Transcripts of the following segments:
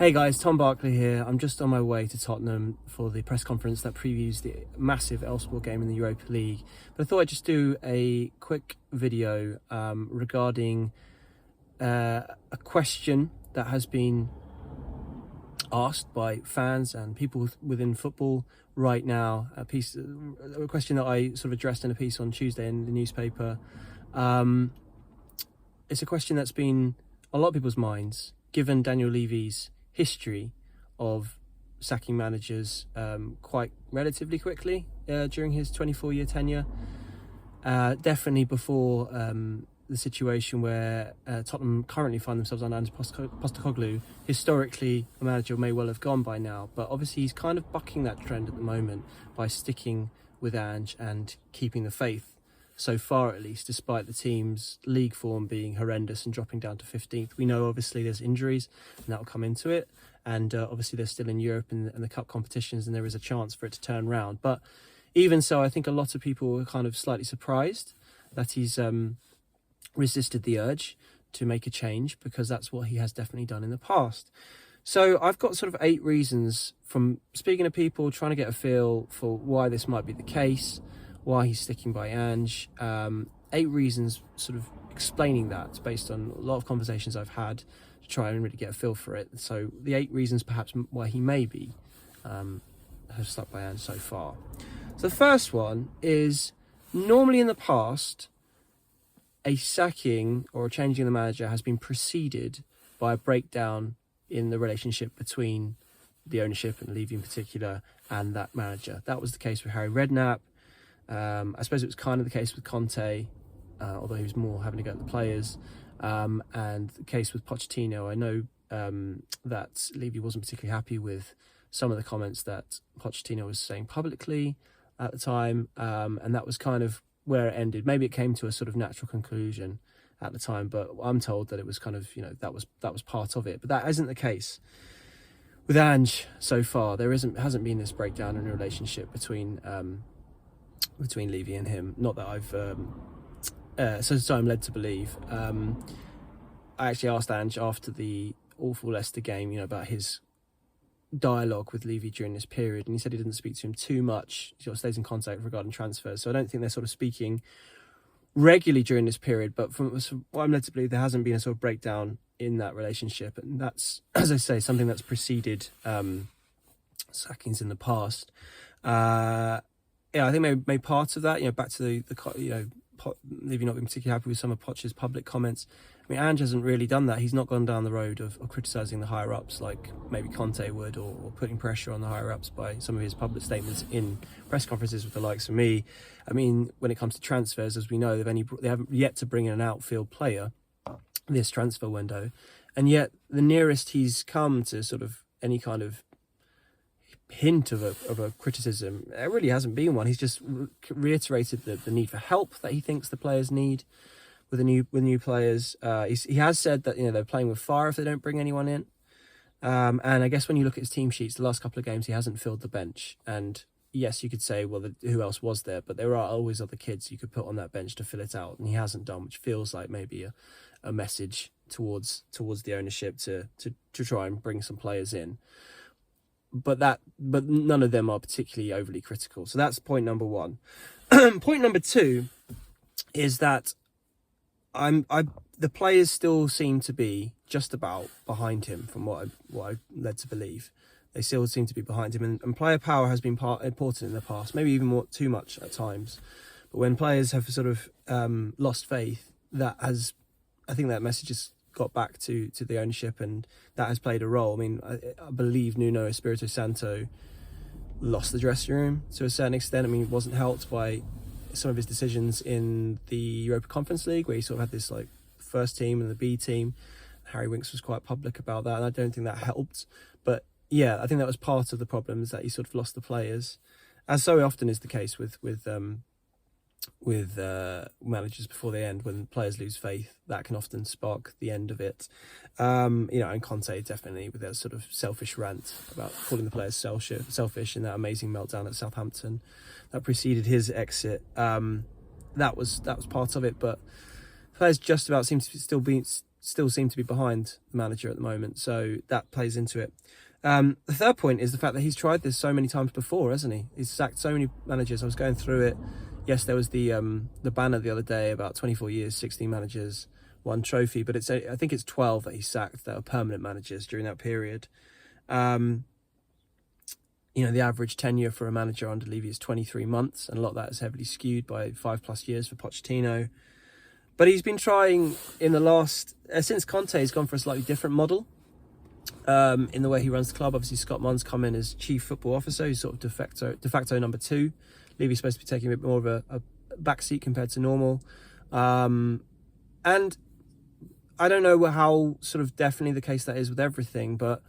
Hey guys, Tom Barclay here. I'm just on my way to Tottenham for the press conference that previews the massive Elfsborg game in the Europa League. But I thought I'd just do a quick video regarding a question that has been asked by fans and people within football right now. A question that I sort of addressed in a piece on Tuesday in the newspaper. It's a question that's been on a lot of people's minds, given Daniel Levy's history of sacking managers quite relatively quickly during his 24-year tenure. Definitely before the situation where Tottenham currently find themselves under Ange Postecoglou. Historically, a manager may well have gone by now, but obviously he's kind of bucking that trend at the moment by sticking with Ange and keeping the faith, so far at least, despite the team's league form being horrendous and dropping down to 15th. We know obviously there's injuries and that'll come into it, and obviously they're still in Europe and the cup competitions, and there is a chance for it to turn round. But even so, I think a lot of people were kind of slightly surprised that he's resisted the urge to make a change, because that's what he has definitely done in the past. So I've got sort of 8 reasons from speaking to people, trying to get a feel for why this might be the case, why he's sticking by Ange. 8 reasons sort of explaining that based on a lot of conversations I've had to try and really get a feel for it. So the 8 reasons perhaps why he maybe has stuck by Ange so far. So the first one is, normally in the past, a sacking or a changing of the manager has been preceded by a breakdown in the relationship between the ownership, and Levy in particular, and that manager. That was the case with Harry Redknapp. I suppose it was kind of the case with Conte, although he was more having to go at the players, and the case with Pochettino. I know that Levy wasn't particularly happy with some of the comments that Pochettino was saying publicly at the time, and that was kind of where it ended. Maybe it came to a sort of natural conclusion at the time, but I'm told that it was kind of, that was part of it. But that isn't the case with Ange so far. There hasn't been this breakdown in a relationship between Levy and him. Not that so I'm led to believe. I actually asked Ange after the awful Leicester game, about his dialogue with Levy during this period, and he said he didn't speak to him too much. He sort of stays in contact regarding transfers, so I don't think they're sort of speaking regularly during this period. But from what I'm led to believe, there hasn't been a sort of breakdown in that relationship, and that's, as I say, something that's preceded sackings in the past. I think maybe part of that, back to the Levy not being particularly happy with some of Poch's public comments. I mean, Ange hasn't really done that. He's not gone down the road of criticising the higher-ups like maybe Conte would, or putting pressure on the higher-ups by some of his public statements in press conferences with the likes of me. I mean, when it comes to transfers, as we know, they haven't yet to bring in an outfield player this transfer window, and yet the nearest he's come to sort of any kind of hint of a criticism, there really hasn't been one. He's just reiterated the need for help that he thinks the players need with new players. He has said that they're playing with fire if they don't bring anyone in, and I guess when you look at his team sheets, the last couple of games he hasn't filled the bench. And yes, you could say, well, who else was there? But there are always other kids you could put on that bench to fill it out, and he hasn't done, which feels like maybe a message towards the ownership to try and bring some players in. But none of them are particularly overly critical. So that's point number 1. Point number 2 is that the players still seem to be just about behind him, from what I led to believe. They still seem to be behind him, and player power has been important in the past, maybe even too much at times. But when players have sort of lost faith, I think that message has got back to the ownership, and that has played a role. I mean, I believe Nuno Espirito Santo lost the dressing room to a certain extent. I mean, it wasn't helped by some of his decisions in the Europa Conference League, where he sort of had this like first team and the B team. Harry Winks was quite public about that, and I don't think that helped. But yeah, I think that was part of the problem, is that he sort of lost the players, as so often is the case with managers before they end. When players lose faith, that can often spark the end of it. And Conte definitely, with that sort of selfish rant about calling the players selfish in that amazing meltdown at Southampton that preceded his exit. That was part of it, but players just about seem to still be still seem to be behind the manager at the moment, so that plays into it. The third point is the fact that he's tried this so many times before, hasn't he? He's sacked so many managers. I was going through it. Yes, there was the banner the other day about 24 years, 16 managers, 1 trophy, but I think it's 12 that he sacked that are permanent managers during that period. The average tenure for a manager under Levy is 23 months, and a lot of that is heavily skewed by 5+ years for Pochettino. But he's been trying in the last, since Conte has gone for a slightly different model in the way he runs the club. Obviously, Scott Munn's come in as chief football officer. He's sort of de facto number 2. Levy's supposed to be taking a bit more of a backseat compared to normal. And I don't know how sort of definitely the case that is with everything, but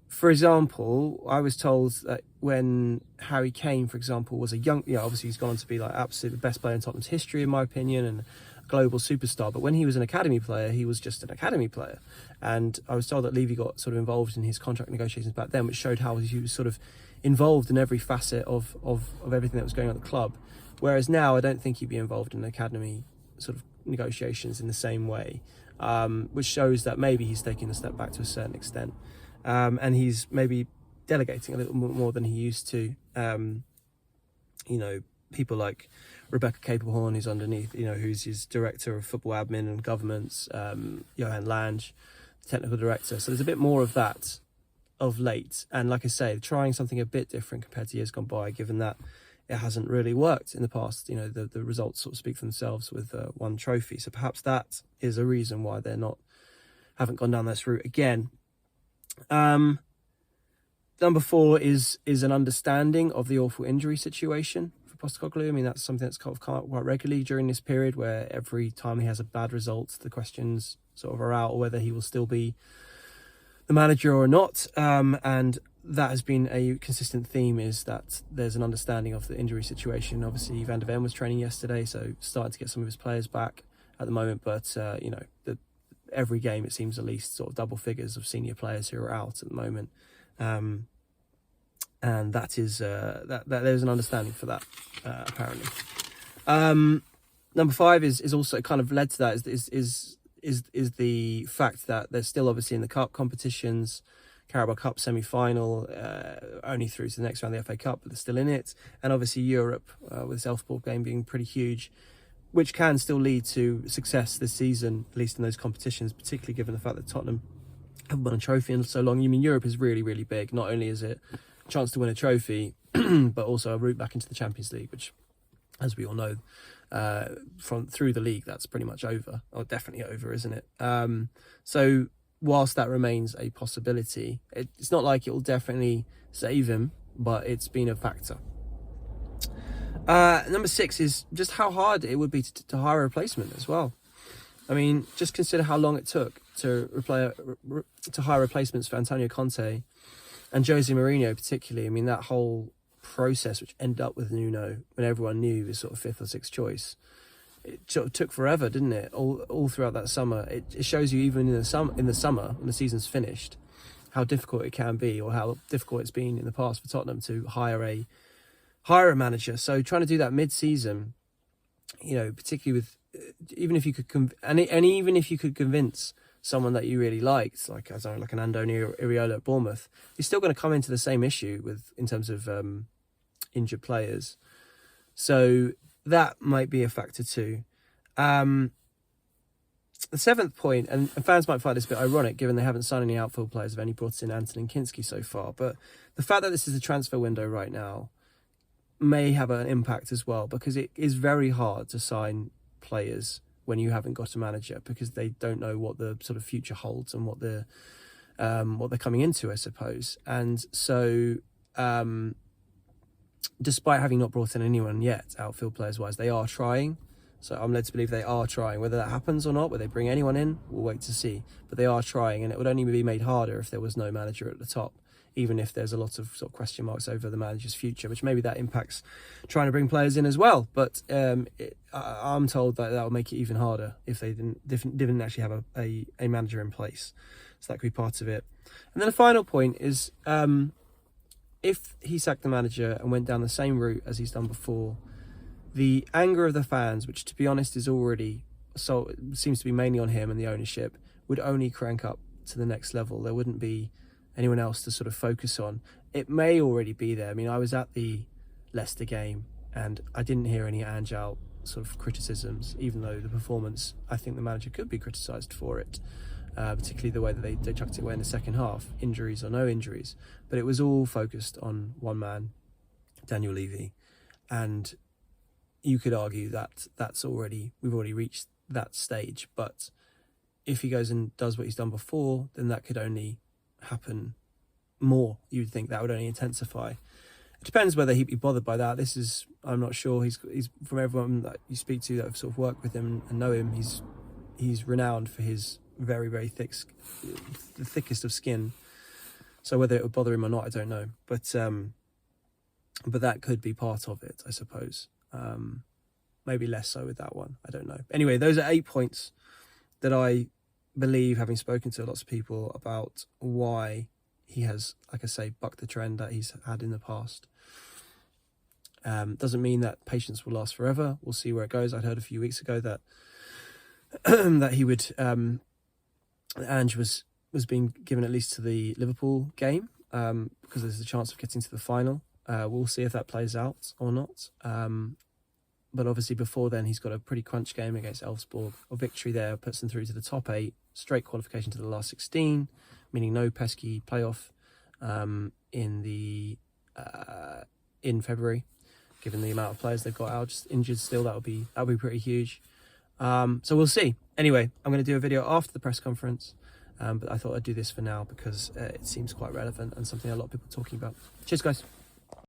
for example, I was told that when Harry Kane, for example, was a young, obviously he's gone on to be like absolutely the best player in Tottenham's history, in my opinion, and a global superstar. But when he was an academy player, he was just an academy player. And I was told that Levy got sort of involved in his contract negotiations back then, which showed how he was sort of involved in every facet of everything that was going on at the club. Whereas now, I don't think he'd be involved in academy sort of negotiations in the same way, which shows that maybe he's taking a step back to a certain extent. And he's maybe delegating a little more than he used to. People like Rebecca Capelhorn, who's underneath, who's his director of football admin and governments, Johan Lange, the technical director. So there's a bit more of that of late. And like I say, trying something a bit different compared to years gone by, given that it hasn't really worked in the past. The results sort of speak for themselves with 1 trophy. So perhaps that is a reason why they're haven't gone down this route again. Number 4 is an understanding of the awful injury situation for Postecoglou. I mean, that's something that's come up quite regularly during this period, where every time he has a bad result, the questions sort of are out whether he will still be the manager or not. And that has been a consistent theme, is that there's an understanding of the injury situation. Obviously, Van der Ven was training yesterday, so starting to get some of his players back at the moment. But, every game it seems at least sort of double figures of senior players who are out at the moment. And that is that there's an understanding for that, apparently. Number 5 is also kind of led to that is the fact that they're still obviously in the cup competitions, Carabao Cup semi-final, only through to the next round of the FA Cup, but they're still in it. And obviously Europe, with the Southport game being pretty huge, which can still lead to success this season, at least in those competitions, particularly given the fact that Tottenham haven't won a trophy in so long. Europe is really, really big. Not only is it a chance to win a trophy, but also a route back into the Champions League, which, as we all know, through the league, that's pretty much over, or definitely over, isn't it? So whilst that remains a possibility, it's not like it will definitely save him, but it's been a factor. Number 6 is just how hard it would be to hire a replacement as well. I mean, just consider how long it took to hire replacements for Antonio Conte and Jose Mourinho particularly. I mean, that whole process, which ended up with Nuno when everyone knew he was sort of 5th or 6th choice, it sort of took forever, didn't it? All throughout that summer. It shows you even in the summer when the season's finished, how difficult it can be, or how difficult it's been in the past for Tottenham to hire a manager. So trying to do that mid-season, particularly with even if you could even if you could convince someone that you really liked, like an Andoni Iraola at Bournemouth, you're still going to come into the same issue in terms of injured players. So that might be a factor too. The 7th point, and fans might find this a bit ironic given they haven't signed any outfield players, have only brought in Anton and Kinski so far, but the fact that this is a transfer window right now may have an impact as well, because it is very hard to sign players when you haven't got a manager, because they don't know what the sort of future holds and what they're coming into, I suppose. And so despite having not brought in anyone yet, outfield players wise, they are trying. So I'm led to believe they are trying. Whether that happens or not, whether they bring anyone in, we'll wait to see. But they are trying, and it would only be made harder if there was no manager at the top, even if there's a lot of sort of question marks over the manager's future, which maybe that impacts trying to bring players in as well. But I'm told that will make it even harder if they didn't actually have a manager in place. So that could be part of it. And then the final point is, if he sacked the manager and went down the same route as he's done before, the anger of the fans, which to be honest is already, so it seems to be mainly on him and the ownership, would only crank up to the next level. There wouldn't be anyone else to sort of focus on. It may already be there. I mean, I was at the Leicester game and I didn't hear any Ange out sort of criticisms, even though the performance, I think the manager could be criticised for it, particularly the way that they chucked it away in the second half, injuries or no injuries. But it was all focused on one man, Daniel Levy, and you could argue that we've already reached that stage. But if he goes and does what he's done before, then that could only happen more. You'd think that would only intensify. It depends whether he'd be bothered by that. I'm not sure. He's from everyone that you speak to that have sort of worked with him and know him, he's renowned for his very, very the thickest of skin. So whether it would bother him or not, I don't know. But that could be part of it, I suppose. Maybe less so with that one. I don't know. Anyway, those are 8 points that I believe, having spoken to lots of people, about why he has, like I say, bucked the trend that he's had in the past. Doesn't mean that patience will last forever. We'll see where it goes. I'd heard a few weeks ago that that he would Ange was being given at least to the Liverpool game, because there's a chance of getting to the final. We'll see if that plays out or not. But obviously before then, he's got a pretty crunch game against Elfsborg. A victory there puts them through to the top 8, straight qualification to the last 16, meaning no pesky playoff in February. Given the amount of players they've got out, just injured still, that'll be pretty huge. So we'll see. Anyway, I'm going to do a video after the press conference, but I thought I'd do this for now because it seems quite relevant and something a lot of people are talking about. Cheers, guys.